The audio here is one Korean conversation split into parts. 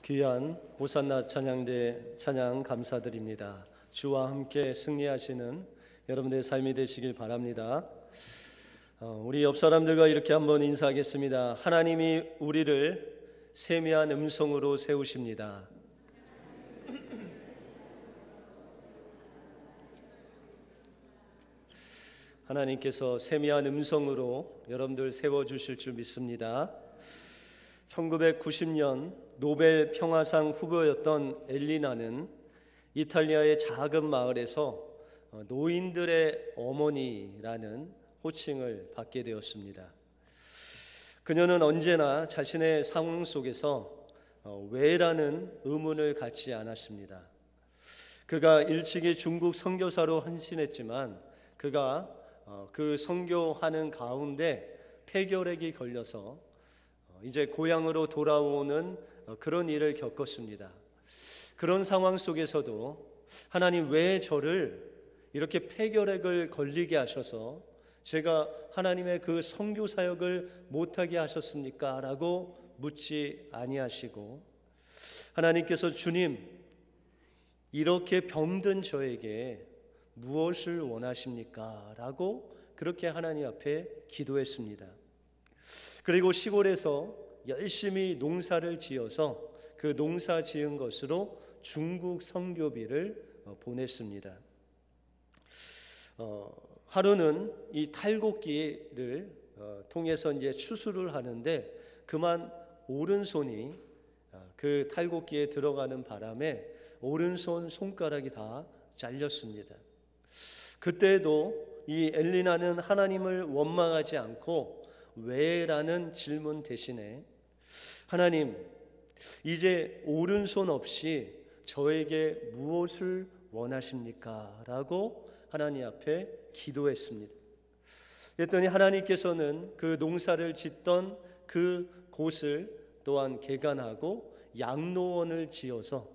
귀한 호산나 찬양대 찬양 감사드립니다. 주와 함께 승리하시는 여러분들의 삶이 되시길 바랍니다. 우리 옆 사람들과 이렇게 한번 인사하겠습니다. 하나님이 우리를 세미한 음성으로 세우십니다. 하나님께서 세미한 음성으로 여러분들 세워주실 줄 믿습니다. 1990년 노벨 평화상 후보였던 엘리나는 이탈리아의 작은 마을에서 노인들의 어머니라는 호칭을 받게 되었습니다. 그녀는 언제나 자신의 상황 속에서 왜라는 의문을 갖지 않았습니다. 그가 일찍이 중국 선교사로 헌신했지만 그가 그 선교하는 가운데 폐결핵이 걸려서 이제 고향으로 돌아오는 그런 일을 겪었습니다. 그런 상황 속에서도 하나님 왜 저를 이렇게 폐결핵을 걸리게 하셔서 제가 하나님의 그 선교 사역을 못하게 하셨습니까? 라고 묻지 아니하시고 하나님께서 주님 이렇게 병든 저에게 무엇을 원하십니까? 라고 그렇게 하나님 앞에 기도했습니다. 그리고 시골에서 열심히 농사를 지어서 그 농사 지은 것으로 중국 선교비를 보냈습니다. 하루는 이 탈곡기를 통해서 이제 추수를 하는데 그만 오른손이 그 탈곡기에 들어가는 바람에 오른손 손가락이 다 잘렸습니다. 그때도 이 엘리나는 하나님을 원망하지 않고 왜라는 질문 대신에 하나님 이제 오른손 없이 저에게 무엇을 원하십니까? 라고 하나님 앞에 기도했습니다. 그랬더니 하나님께서는 그 농사를 짓던 그 곳을 또한 개간하고 양로원을 지어서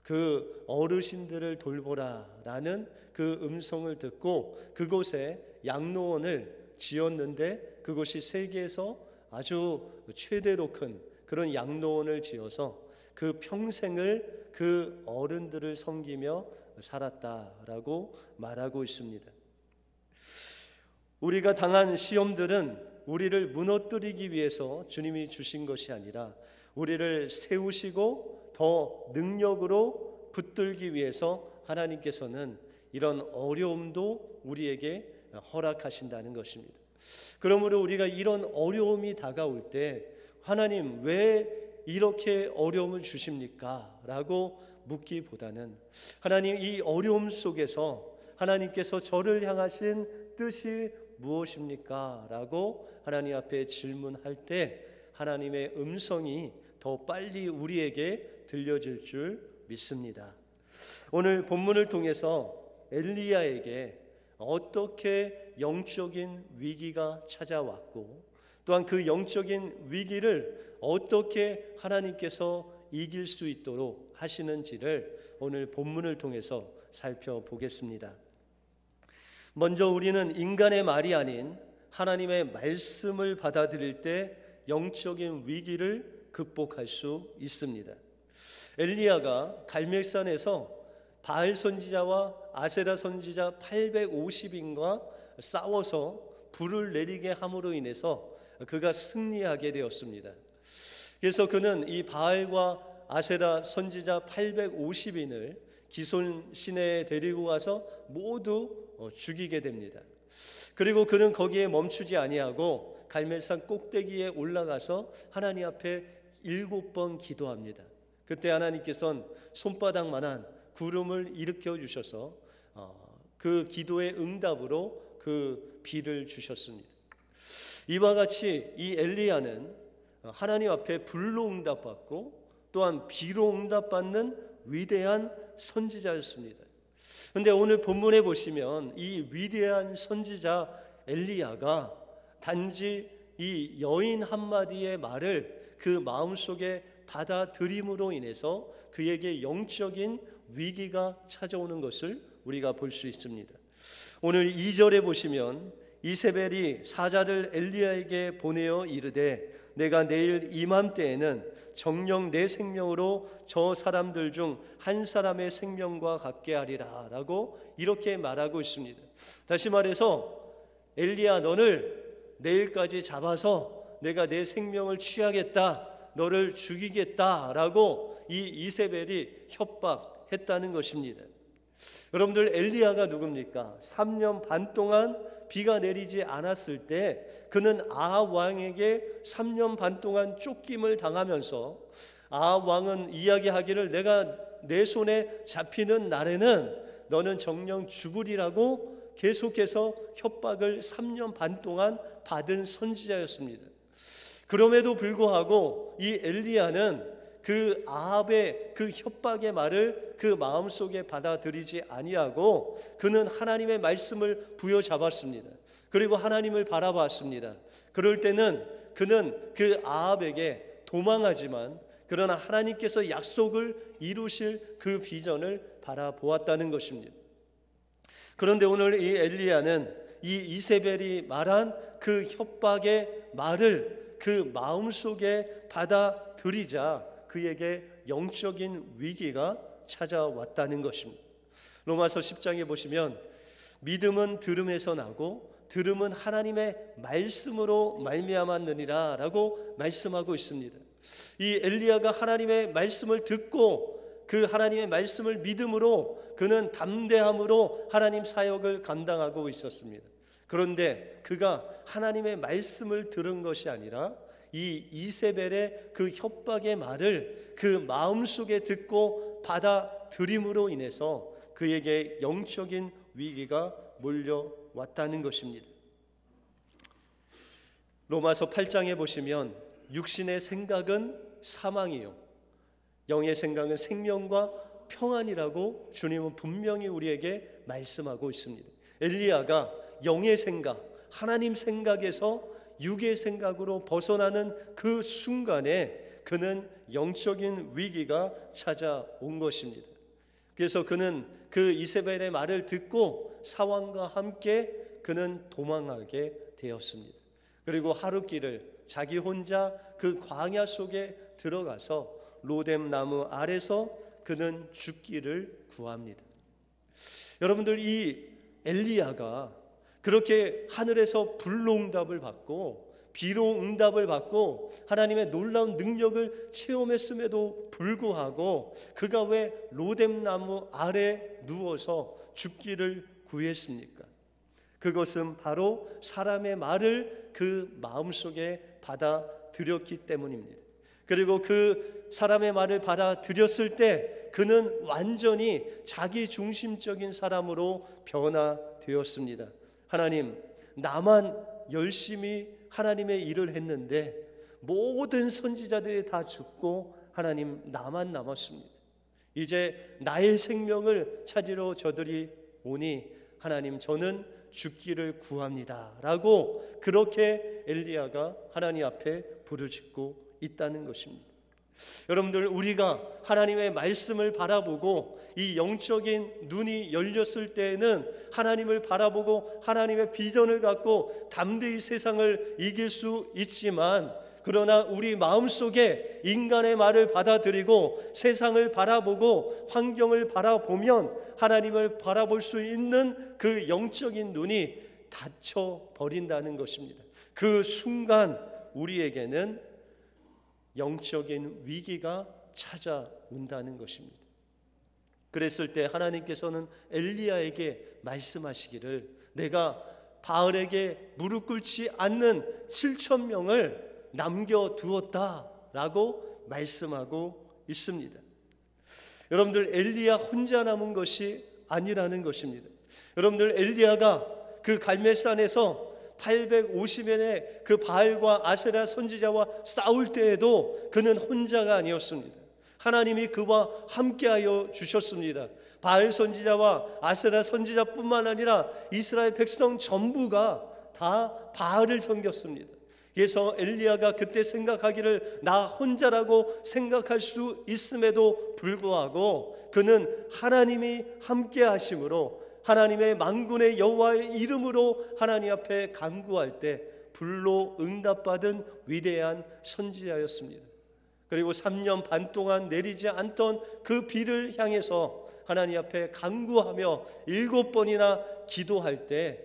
그 어르신들을 돌보라라는 그 음성을 듣고 그곳에 양로원을 지었는데 그곳이 세계에서 아주 최대로 큰 그런 양로원을 지어서 그 평생을 그 어른들을 섬기며 살았다라고 말하고 있습니다. 우리가 당한 시험들은 우리를 무너뜨리기 위해서 주님이 주신 것이 아니라 우리를 세우시고 더 능력으로 붙들기 위해서 하나님께서는 이런 어려움도 우리에게 허락하신다는 것입니다. 그러므로 우리가 이런 어려움이 다가올 때 하나님 왜 이렇게 어려움을 주십니까? 라고 묻기보다는 하나님 이 어려움 속에서 하나님께서 저를 향하신 뜻이 무엇입니까? 라고 하나님 앞에 질문할 때 하나님의 음성이 더 빨리 우리에게 들려질 줄 믿습니다. 오늘 본문을 통해서 엘리야에게 어떻게 영적인 위기가 찾아왔고 또한 그 영적인 위기를 어떻게 하나님께서 이길 수 있도록 하시는지를 오늘 본문을 통해서 살펴보겠습니다. 먼저 우리는 인간의 말이 아닌 하나님의 말씀을 받아들일 때 영적인 위기를 극복할 수 있습니다. 엘리야가 갈멜산에서 바알 선지자와 아세라 선지자 850인과 싸워서 불을 내리게 함으로 인해서 그가 승리하게 되었습니다. 그래서 그는 이 바알과 아세라 선지자 850인을 기손 시내에 데리고 가서 모두 죽이게 됩니다. 그리고 그는 거기에 멈추지 아니하고 갈멜산 꼭대기에 올라가서 하나님 앞에 7번 기도합니다. 그때 하나님께서는 손바닥만한 구름을 일으켜 주셔서 그 기도의 응답으로 그 비를 주셨습니다. 이와 같이 이 엘리야는 하나님 앞에 불로 응답받고 또한 비로 응답받는 위대한 선지자였습니다. 그런데 오늘 본문에 보시면 이 위대한 선지자 엘리야가 단지 이 여인 한마디의 말을 그 마음속에 받아들임으로 인해서 그에게 영적인 위기가 찾아오는 것을 우리가 볼 수 있습니다. 오늘 2절에 보시면 이세벨이 사자를 엘리야에게 보내어 이르되 내가 내일 이맘때에는 정녕 내 생명으로 저 사람들 중 한 사람의 생명과 같게 하리라 라고 이렇게 말하고 있습니다. 다시 말해서 엘리야, 너를 내일까지 잡아서 내가 내 생명을 취하겠다, 너를 죽이겠다 라고 이 이세벨이 협박했다는 것입니다. 여러분들, 엘리야가 누굽니까? 3년 반 동안 비가 내리지 않았을 때 그는 아합 왕에게 3년 반 동안 쫓김을 당하면서 아합 왕은 이야기하기를 내가 내 손에 잡히는 날에는 너는 정녕 죽으리라고 계속해서 협박을 3년 반 동안 받은 선지자였습니다. 그럼에도 불구하고 이 엘리야는 그 아합의 그 협박의 말을 그 마음속에 받아들이지 아니하고 그는 하나님의 말씀을 부여잡았습니다. 그리고 하나님을 바라봤습니다. 그럴 때는 그는 그 아합에게 도망하지만 그러나 하나님께서 약속을 이루실 그 비전을 바라보았다는 것입니다. 그런데 오늘 이 엘리야는 이 이세벨이 말한 그 협박의 말을 그 마음속에 받아들이자 그에게 영적인 위기가 찾아왔다는 것입니다. 로마서 10장에 보시면 믿음은 들음에서 나고 들음은 하나님의 말씀으로 말미암았느니라 라고 말씀하고 있습니다. 이 엘리야가 하나님의 말씀을 듣고 그 하나님의 말씀을 믿음으로 그는 담대함으로 하나님 사역을 감당하고 있었습니다. 그런데 그가 하나님의 말씀을 들은 것이 아니라 이 이세벨의 그 협박의 말을 그 마음속에 듣고 받아들임으로 인해서 그에게 영적인 위기가 몰려왔다는 것입니다. 로마서 8장에 보시면 육신의 생각은 사망이요 영의 생각은 생명과 평안이라고 주님은 분명히 우리에게 말씀하고 있습니다. 엘리야가 영의 생각, 하나님 생각에서 육의 생각으로 벗어나는 그 순간에 그는 영적인 위기가 찾아온 것입니다. 그래서 그는 그 이세벨의 말을 듣고 사왕과 함께 그는 도망하게 되었습니다. 그리고 하룻길을 자기 혼자 그 광야 속에 들어가서 로뎀 나무 아래서 그는 죽기를 구합니다. 여러분들, 이 엘리야가 그렇게 하늘에서 불로 응답을 받고 비로 응답을 받고 하나님의 놀라운 능력을 체험했음에도 불구하고 그가 왜 로뎀 나무 아래 누워서 죽기를 구했습니까? 그것은 바로 사람의 말을 그 마음속에 받아들였기 때문입니다. 그리고 그 사람의 말을 받아들였을 때 그는 완전히 자기 중심적인 사람으로 변화되었습니다. 하나님, 나만 열심히 하나님의 일을 했는데 모든 선지자들이 다 죽고 하나님 나만 남았습니다. 이제 나의 생명을 찾으러 저들이 오니 하나님, 저는 죽기를 구합니다 라고 그렇게 엘리야가 하나님 앞에 부르짖고 있다는 것입니다. 여러분들, 우리가 하나님의 말씀을 바라보고 이 영적인 눈이 열렸을 때에는 하나님을 바라보고 하나님의 비전을 갖고 담대히 세상을 이길 수 있지만, 그러나 우리 마음속에 인간의 말을 받아들이고 세상을 바라보고 환경을 바라보면 하나님을 바라볼 수 있는 그 영적인 눈이 닫혀 버린다는 것입니다. 그 순간 우리에게는 영적인 위기가 찾아온다는 것입니다. 그랬을 때 하나님께서는 엘리야에게 말씀하시기를 내가 바알에게 무릎 꿇지 않는 7,000명을 남겨두었다라고 말씀하고 있습니다. 여러분들, 엘리야 혼자 남은 것이 아니라는 것입니다. 여러분들, 엘리야가 그 갈멜산에서 850년의 그 바알과 아세라 선지자와 싸울 때에도 그는 혼자가 아니었습니다. 하나님이 그와 함께하여 주셨습니다. 바알 선지자와 아세라 선지자뿐만 아니라 이스라엘 백성 전부가 다 바알을 섬겼습니다. 그래서 엘리야가 그때 생각하기를 나 혼자라고 생각할 수 있음에도 불구하고 그는 하나님이 함께 하심으로 하나님의 만군의 여호와의 이름으로 하나님 앞에 간구할 때 불로 응답받은 위대한 선지자였습니다. 그리고 3년 반 동안 내리지 않던 그 비를 향해서 하나님 앞에 간구하며 7번이나 기도할 때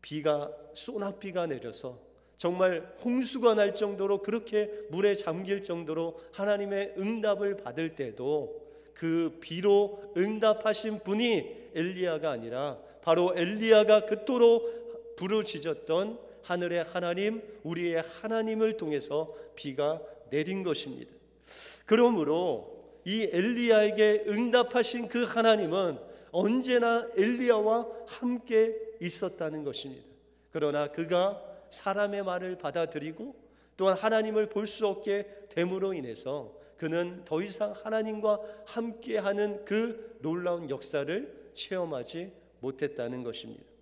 비가 소낙비가 내려서 정말 홍수가 날 정도로 그렇게 물에 잠길 정도로 하나님의 응답을 받을 때도 그 비로 응답하신 분이 엘리야가 아니라 바로 엘리야가 그토록 부르짖었던 하늘의 하나님, 우리의 하나님을 통해서 비가 내린 것입니다. 그러므로 이 엘리야에게 응답하신 그 하나님은 언제나 엘리야와 함께 있었다는 것입니다. 그러나 그가 사람의 말을 받아들이고 또한 하나님을 볼 수 없게 됨으로 인해서 그는 더 이상 하나님과 함께하는 그 놀라운 역사를 체험하지 못했다는 것입니다.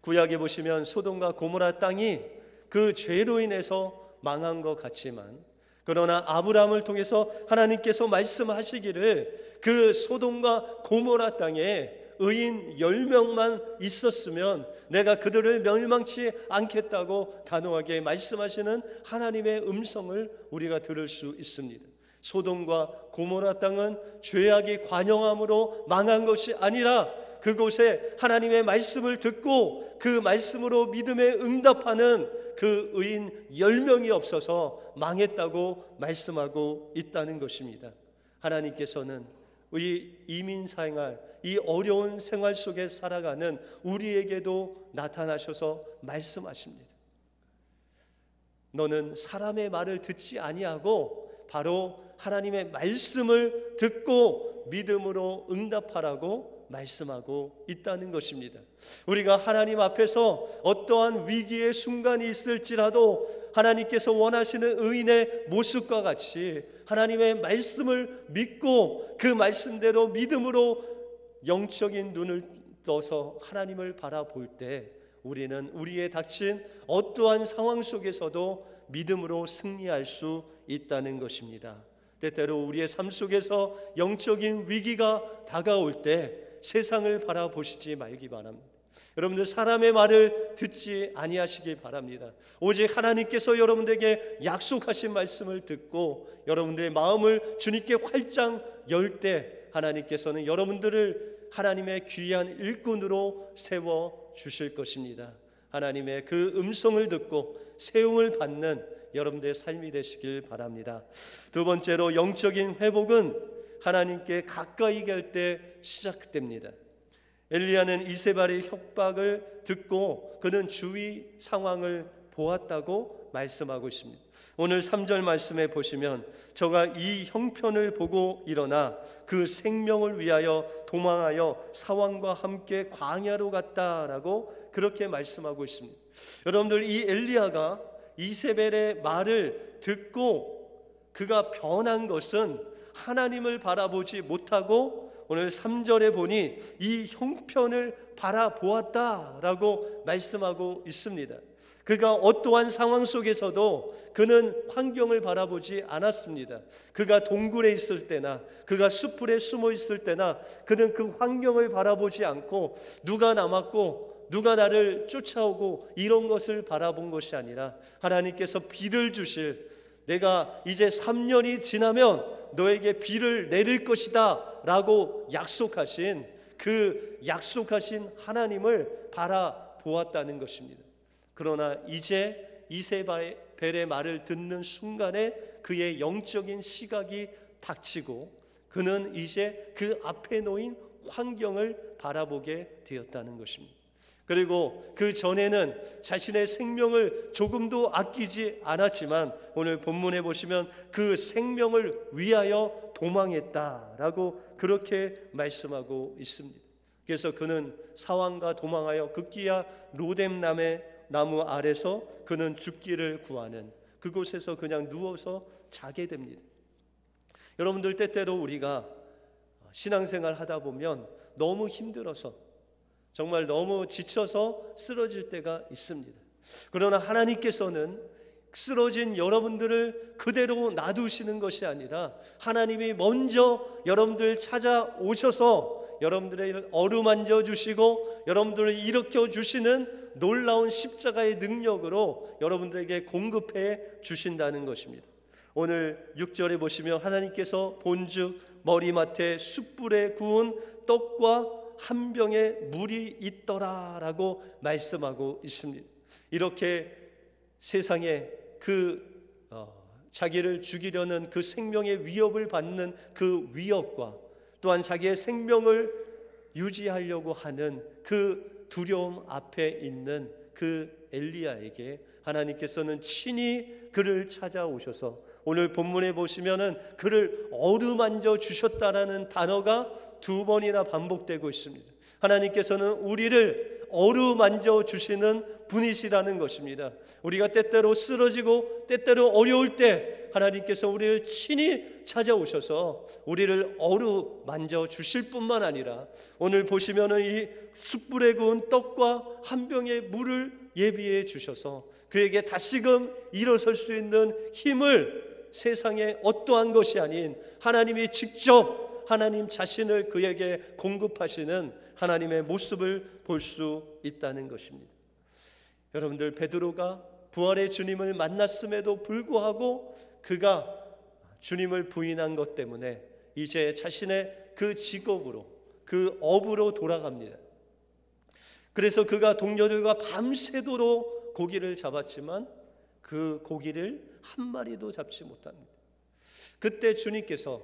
구약에 보시면 소돔과 고모라 땅이 그 죄로 인해서 망한 것 같지만, 그러나 아브라함을 통해서 하나님께서 말씀하시기를 그 소돔과 고모라 땅에 의인 10명만 있었으면 내가 그들을 멸망치 않겠다고 단호하게 말씀하시는 하나님의 음성을 우리가 들을 수 있습니다. 소돔과 고모라 땅은 죄악이 관영함으로 망한 것이 아니라 그곳에 하나님의 말씀을 듣고 그 말씀으로 믿음에 응답하는 그 의인 10명이 없어서 망했다고 말씀하고 있다는 것입니다. 하나님께서는 이 이민 생활, 이 어려운 생활 속에 살아가는 우리에게도 나타나셔서 말씀하십니다. 너는 사람의 말을 듣지 아니하고 바로 하나님의 말씀을 듣고 믿음으로 응답하라고 말씀하고 있다는 것입니다. 우리가 하나님 앞에서 어떠한 위기의 순간이 있을지라도 하나님께서 원하시는 의인의 모습과 같이 하나님의 말씀을 믿고 그 말씀대로 믿음으로 영적인 눈을 떠서 하나님을 바라볼 때 우리는 우리의 닥친 어떠한 상황 속에서도 믿음으로 승리할 수 있다는 것입니다. 때때로 우리의 삶 속에서 영적인 위기가 다가올 때 세상을 바라보시지 말기 바랍니다. 여러분들 사람의 말을 듣지 아니하시길 바랍니다. 오직 하나님께서 여러분들에게 약속하신 말씀을 듣고 여러분들의 마음을 주님께 활짝 열 때 하나님께서는 여러분들을 하나님의 귀한 일꾼으로 세워 주실 것입니다. 하나님의 그 음성을 듣고 세움을 받는 여러분들의 삶이 되시길 바랍니다. 두 번째로 영적인 회복은 하나님께 가까이 갈 때 시작됩니다. 엘리야는 이세벨의 협박을 듣고 그는 주위 상황을 보았다고 말씀하고 있습니다. 오늘 3절 말씀에 보시면 저가 이 형편을 보고 일어나 그 생명을 위하여 도망하여 사왕과 함께 광야로 갔다라고 그렇게 말씀하고 있습니다. 여러분들 이 엘리야가 이세벨의 말을 듣고 그가 변한 것은 하나님을 바라보지 못하고 오늘 3절에 보니 이 형편을 바라보았다라고 말씀하고 있습니다. 그가 어떠한 상황 속에서도 그는 환경을 바라보지 않았습니다. 그가 동굴에 있을 때나 그가 숲풀에 숨어 있을 때나 그는 그 환경을 바라보지 않고 누가 남았고 누가 나를 쫓아오고 이런 것을 바라본 것이 아니라 하나님께서 비를 주실, 내가 이제 3년이 지나면 너에게 비를 내릴 것이다 라고 약속하신 그 약속하신 하나님을 바라보았다는 것입니다. 그러나 이제 이세벨의 말을 듣는 순간에 그의 영적인 시각이 닥치고 그는 이제 그 앞에 놓인 환경을 바라보게 되었다는 것입니다. 그리고 그 전에는 자신의 생명을 조금도 아끼지 않았지만 오늘 본문에 보시면 그 생명을 위하여 도망했다라고 그렇게 말씀하고 있습니다. 그래서 그는 사왕과 도망하여 급기야 로뎀 나무 아래서 그는 죽기를 구하는 그곳에서 그냥 누워서 자게 됩니다. 여러분들 때때로 우리가 신앙생활 하다 보면 너무 힘들어서 정말 너무 지쳐서 쓰러질 때가 있습니다. 그러나 하나님께서는 쓰러진 여러분들을 그대로 놔두시는 것이 아니라 하나님이 먼저 여러분들 찾아오셔서 여러분들을 어루만져 주시고 여러분들을 일으켜 주시는 놀라운 십자가의 능력으로 여러분들에게 공급해 주신다는 것입니다. 오늘 6절에 보시면 하나님께서 본즉 머리맡에 숯불에 구운 떡과 한 병에 물이 있더라 라고 말씀하고 있습니다. 이렇게 세상에 자기를 죽이려는 그 생명의 위협을 받는 그 위협과 또한 자기의 생명을 유지하려고 하는 그 두려움 앞에 있는 그 엘리야에게 하나님께서는 친히 그를 찾아오셔서 오늘 본문에 보시면은 그를 어루만져 주셨다라는 단어가 2번이나 반복되고 있습니다. 하나님께서는 우리를 어루만져 주시는 분이시라는 것입니다. 우리가 때때로 쓰러지고 때때로 어려울 때 하나님께서 우리를 친히 찾아오셔서 우리를 어루만져 주실 뿐만 아니라 오늘 보시면은 이 숯불에 구운 떡과 한 병의 물을 예비해 주셔서 그에게 다시금 일어설 수 있는 힘을 세상에 어떠한 것이 아닌 하나님이 직접 하나님 자신을 그에게 공급하시는 하나님의 모습을 볼 수 있다는 것입니다. 여러분들, 베드로가 부활의 주님을 만났음에도 불구하고 그가 주님을 부인한 것 때문에 이제 자신의 그 직업으로 그 업으로 돌아갑니다. 그래서 그가 동료들과 밤새도록 고기를 잡았지만 그 고기를 한 마리도 잡지 못합니다. 그때 주님께서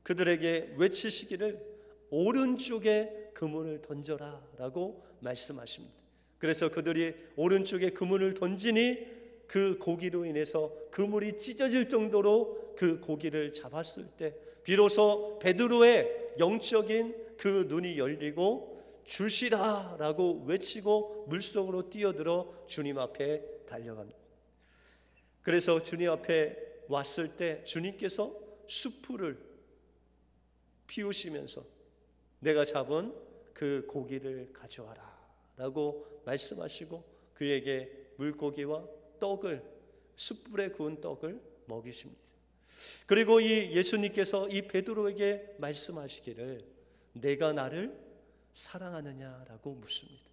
그들에게 외치시기를 오른쪽에 그물을 던져라 라고 말씀하십니다. 그래서 그들이 오른쪽에 그물을 던지니 그 고기로 인해서 그물이 찢어질 정도로 그 고기를 잡았을 때 비로소 베드로의 영적인 그 눈이 열리고 주시라 라고 외치고 물속으로 뛰어들어 주님 앞에 달려갑니다. 그래서 주님 앞에 왔을 때 주님께서 숯불을 피우시면서 내가 잡은 그 고기를 가져와라 라고 말씀하시고 그에게 물고기와 떡을, 숯불에 구운 떡을 먹이십니다. 그리고 이 예수님께서 이 베드로에게 말씀하시기를 내가 나를 사랑하느냐라고 묻습니다.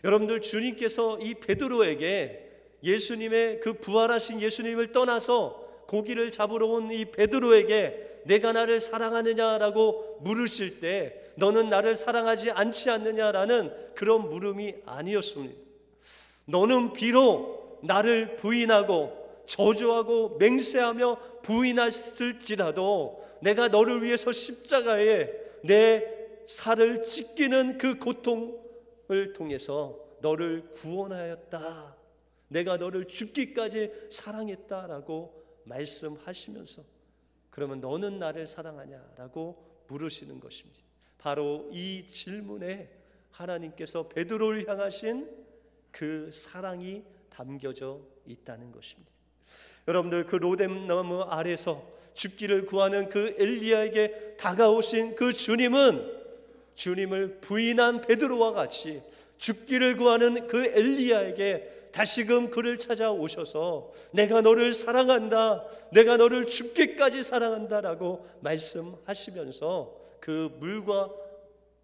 여러분들, 주님께서 이 베드로에게 예수님의 그 부활하신 예수님을 떠나서 고기를 잡으러 온 이 베드로에게 내가 나를 사랑하느냐라고 물으실 때 너는 나를 사랑하지 않지 않느냐라는 그런 물음이 아니었습니다. 너는 비록 나를 부인하고 저주하고 맹세하며 부인했을지라도 내가 너를 위해서 십자가에 내 살을 찢기는 그 고통을 통해서 너를 구원하였다. 내가 너를 죽기까지 사랑했다라고 말씀하시면서 그러면 너는 나를 사랑하냐라고 물으시는 것입니다. 바로 이 질문에 하나님께서 베드로를 향하신 그 사랑이 담겨져 있다는 것입니다. 여러분들, 그 로뎀나무 아래서 죽기를 구하는 그 엘리야에게 다가오신 그 주님은 주님을 부인한 베드로와 같이 죽기를 구하는 그 엘리야에게 다시금 그를 찾아오셔서 내가 너를 사랑한다, 내가 너를 죽기까지 사랑한다라고 말씀하시면서 그 물과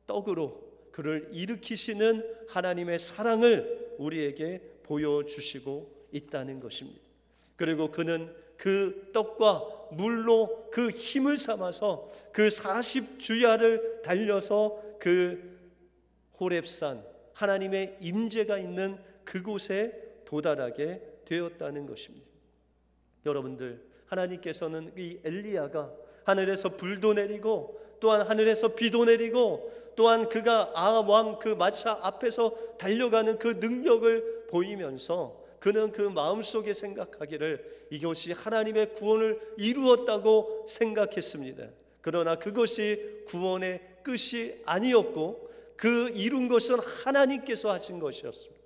떡으로 그를 일으키시는 하나님의 사랑을 우리에게 보여주시고 있다는 것입니다. 그리고 그는 그 떡과 물로 그 힘을 삼아서 그 40주야를 달려서 그 호렙산 하나님의 임재가 있는 그곳에 도달하게 되었다는 것입니다. 여러분들, 하나님께서는 이 엘리야가 하늘에서 불도 내리고 또한 하늘에서 비도 내리고 또한 그가 아합 왕 그 마차 앞에서 달려가는 그 능력을 보이면서 그는 그 마음속에 생각하기를 이것이 하나님의 구원을 이루었다고 생각했습니다. 그러나 그것이 구원의 끝이 아니었고 그 이룬 것은 하나님께서 하신 것이었습니다.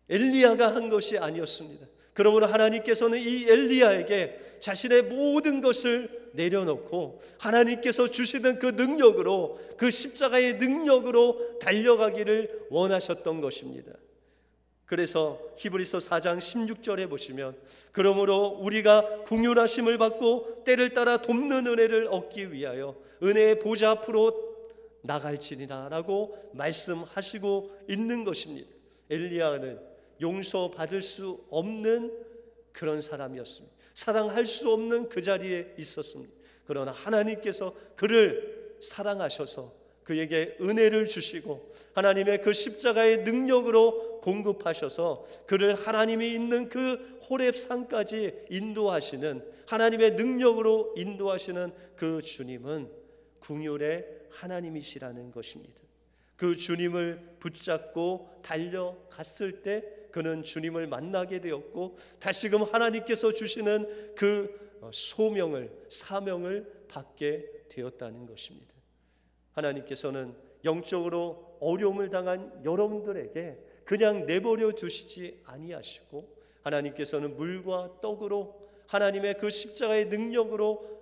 엘리야가 한 것이 아니었습니다. 그러므로 하나님께서는 이 엘리야에게 자신의 모든 것을 내려놓고 하나님께서 주시던 그 능력으로, 그 십자가의 능력으로 달려가기를 원하셨던 것입니다. 그래서 히브리서 4장 16절에 보시면 그러므로 우리가 긍휼하심을 받고 때를 따라 돕는 은혜를 얻기 위하여 은혜의 보좌 앞으로 나갈지니라 라고 말씀하시고 있는 것입니다. 엘리야는 용서받을 수 없는 그런 사람이었습니다. 사랑할 수 없는 그 자리에 있었습니다. 그러나 하나님께서 그를 사랑하셔서 그에게 은혜를 주시고 하나님의 그 십자가의 능력으로 공급하셔서 그를 하나님이 있는 그 호렙산까지 인도하시는, 하나님의 능력으로 인도하시는 그 주님은 긍휼의 하나님이시라는 것입니다. 그 주님을 붙잡고 달려갔을 때 그는 주님을 만나게 되었고 다시금 하나님께서 주시는 그 소명을, 사명을 받게 되었다는 것입니다. 하나님께서는 영적으로 어려움을 당한 여러분들에게 그냥 내버려 두시지 아니하시고 하나님께서는 물과 떡으로 하나님의 그 십자가의 능력으로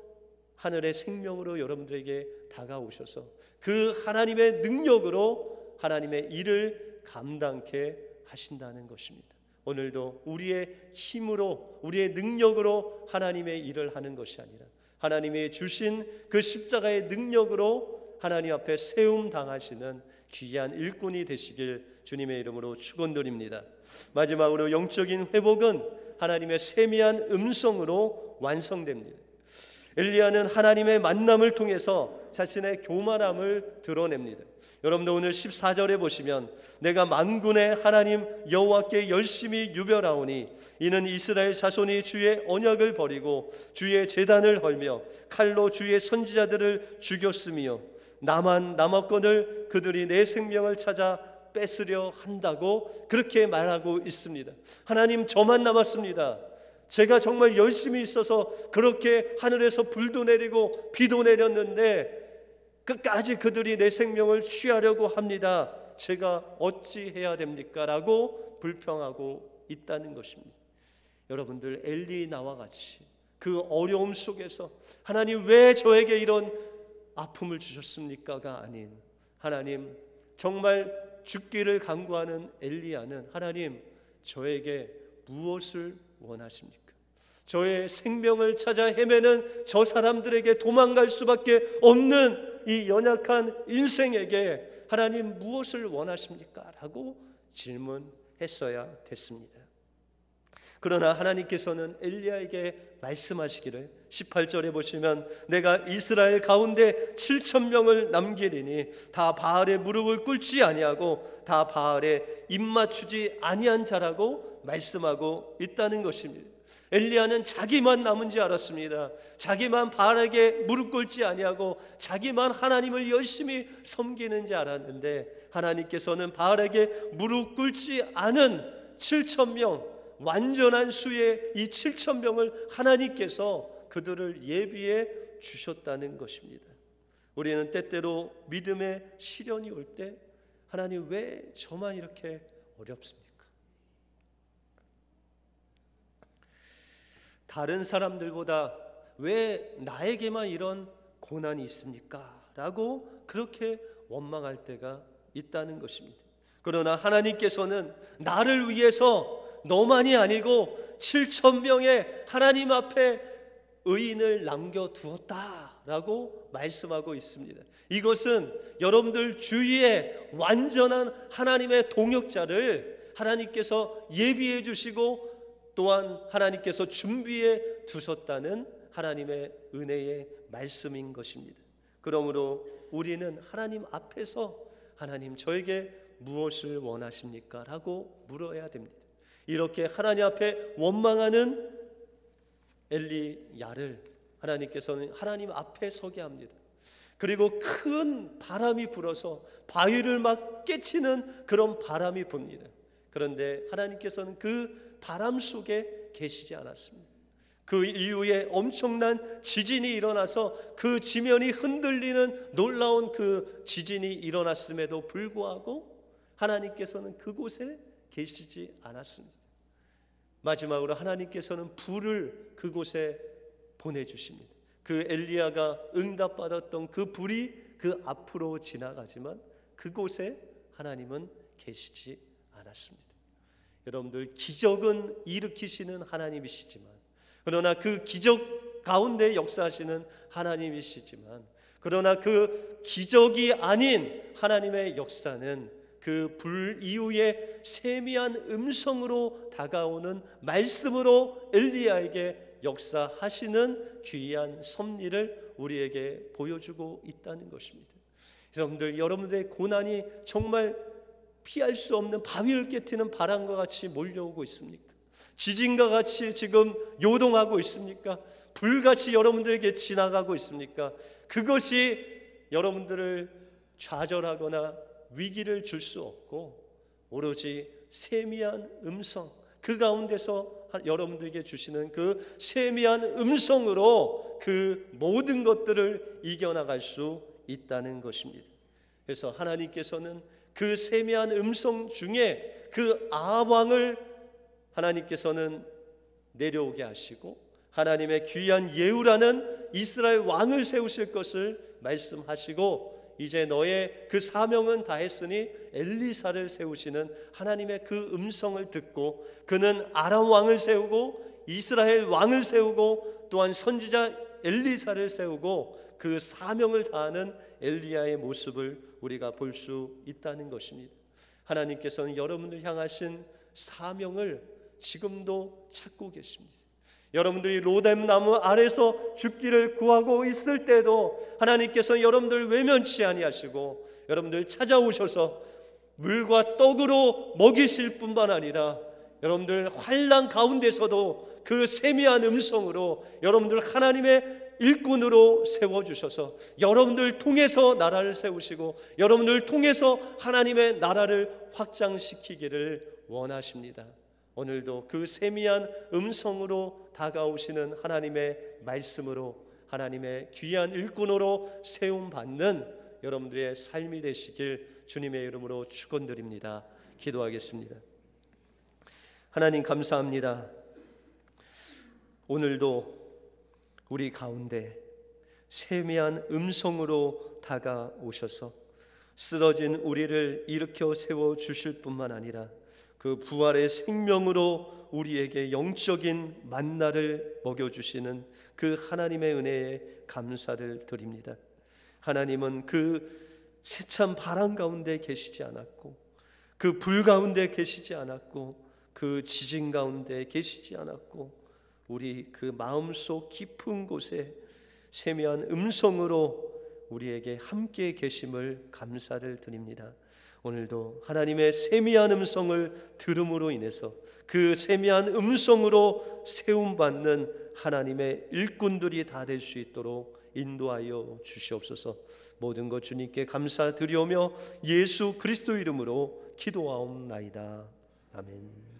하늘의 생명으로 여러분들에게 다가오셔서 그 하나님의 능력으로 하나님의 일을 감당케 하신다는 것입니다. 오늘도 우리의 힘으로, 우리의 능력으로 하나님의 일을 하는 것이 아니라 하나님이 주신 그 십자가의 능력으로 하나님 앞에 세움 당하시는 귀한 일꾼이 되시길 주님의 이름으로 축원드립니다. 마지막으로 영적인 회복은 하나님의 세미한 음성으로 완성됩니다. 엘리야는 하나님의 만남을 통해서 자신의 교만함을 드러냅니다. 여러분도 오늘 14절에 보시면 내가 만군의 하나님 여호와께 열심히 유별하오니 이는 이스라엘 자손이 주의 언약을 버리고 주의 제단을 헐며 칼로 주의 선지자들을 죽였으며 나만 남았거늘 그들이 내 생명을 찾아 뺏으려 한다고 그렇게 말하고 있습니다. 하나님, 저만 남았습니다. 제가 정말 열심히 있어서 그렇게 하늘에서 불도 내리고 비도 내렸는데 끝까지 그들이 내 생명을 취하려고 합니다. 제가 어찌 해야 됩니까? 라고 불평하고 있다는 것입니다. 여러분들, 엘리야와 같이 그 어려움 속에서 하나님 왜 저에게 이런 아픔을 주셨습니까가 아닌, 하나님 정말 죽기를 간구하는 엘리야는 하나님 저에게 무엇을 원하십니까? 저의 생명을 찾아 헤매는 저 사람들에게 도망갈 수밖에 없는 이 연약한 인생에게 하나님 무엇을 원하십니까? 라고 질문했어야 됐습니다. 그러나 하나님께서는 엘리야에게 말씀하시기를 18절에 보시면 내가 이스라엘 가운데 7,000명을 남기리니 다 바알의 무릎을 꿇지 아니하고 다 바알에 입맞추지 아니한 자라고 말씀하고 있다는 것입니다. 엘리야는 자기만 남은 줄 알았습니다. 자기만 바알에게 무릎 꿇지 아니하고 자기만 하나님을 열심히 섬기는 줄 알았는데 하나님께서는 바알에게 무릎 꿇지 않은 7,000명, 완전한 수의 이 7,000명을 하나님께서 그들을 예비해 주셨다는 것입니다. 우리는 때때로 믿음의 시련이 올 때 하나님 왜 저만 이렇게 어렵습니까? 다른 사람들보다 왜 나에게만 이런 고난이 있습니까? 라고 그렇게 원망할 때가 있다는 것입니다. 그러나 하나님께서는 나를 위해서 너만이 아니고 7,000명의 하나님 앞에 의인을 남겨두었다라고 말씀하고 있습니다. 이것은 여러분들 주위에 완전한 하나님의 동역자를 하나님께서 예비해 주시고 또한 하나님께서 준비해 두셨다는 하나님의 은혜의 말씀인 것입니다. 그러므로 우리는 하나님 앞에서 하나님 저에게 무엇을 원하십니까? 라고 물어야 됩니다. 이렇게 하나님 앞에 원망하는 엘리야를 하나님께서는 하나님 앞에 서게 합니다. 그리고 큰 바람이 불어서 바위를 막 깨치는 그런 바람이 붑니다. 그런데 하나님께서는 그 바람 속에 계시지 않았습니다. 그 이후에 엄청난 지진이 일어나서 그 지면이 흔들리는 놀라운 그 지진이 일어났음에도 불구하고 하나님께서는 그곳에 계시지 않았습니다. 마지막으로 하나님께서는 불을 그곳에 보내주십니다. 그 엘리야가 응답받았던 그 불이 그 앞으로 지나가지만 그곳에 하나님은 계시지 않았습니다. 여러분들 기적은 일으키시는 하나님이시지만, 그러나 그 기적 가운데 역사하시는 하나님이시지만, 그러나 그 기적이 아닌 하나님의 역사는 그 불 이후에 세미한 음성으로 다가오는 말씀으로 엘리야에게 역사하시는 귀한 섭리를 우리에게 보여주고 있다는 것입니다. 여러분들, 여러분들의 고난이 정말 피할 수 없는 바위를 깨트리는 바람과 같이 몰려오고 있습니까? 지진과 같이 지금 요동하고 있습니까? 불같이 여러분들에게 지나가고 있습니까? 그것이 여러분들을 좌절하거나 위기를 줄 수 없고, 오로지 세미한 음성, 그 가운데서 여러분들에게 주시는 그 세미한 음성으로 그 모든 것들을 이겨나갈 수 있다는 것입니다. 그래서 하나님께서는 그 세미한 음성 중에 그 아왕을 하나님께서는 내려오게 하시고, 하나님의 귀한 예후라는 이스라엘 왕을 세우실 것을 말씀하시고, 이제 너의 그 사명은 다했으니 엘리사를 세우시는 하나님의 그 음성을 듣고, 그는 아람 왕을 세우고 이스라엘 왕을 세우고 또한 선지자 엘리사를 세우고 그 사명을 다하는 엘리야의 모습을 우리가 볼 수 있다는 것입니다. 하나님께서는 여러분을 향하신 사명을 지금도 찾고 계십니다. 여러분들이 로뎀 나무 아래서 죽기를 구하고 있을 때도 하나님께서 여러분들 외면치 아니하시고 여러분들 찾아오셔서 물과 떡으로 먹이실 뿐만 아니라 여러분들 환난 가운데서도 그 세미한 음성으로 여러분들 하나님의 일꾼으로 세워주셔서 여러분들 통해서 나라를 세우시고 여러분들 통해서 하나님의 나라를 확장시키기를 원하십니다. 오늘도 그 세미한 음성으로 다가오시는 하나님의 말씀으로 하나님의 귀한 일꾼으로 세움받는 여러분들의 삶이 되시길 주님의 이름으로 축원드립니다. 기도하겠습니다. 하나님 감사합니다. 오늘도 우리 가운데 세미한 음성으로 다가오셔서 쓰러진 우리를 일으켜 세워주실 뿐만 아니라 그 부활의 생명으로 우리에게 영적인 만나를 먹여주시는 그 하나님의 은혜에 감사를 드립니다. 하나님은 그 세찬 바람 가운데 계시지 않았고 그 불 가운데 계시지 않았고 그 지진 가운데 계시지 않았고 우리 그 마음속 깊은 곳에 세미한 음성으로 우리에게 함께 계심을 감사를 드립니다. 오늘도 하나님의 세미한 음성을 들음으로 인해서 그 세미한 음성으로 세움받는 하나님의 일꾼들이 다 될 수 있도록 인도하여 주시옵소서. 모든 것 주님께 감사드리오며 예수 그리스도 이름으로 기도하옵나이다. 아멘.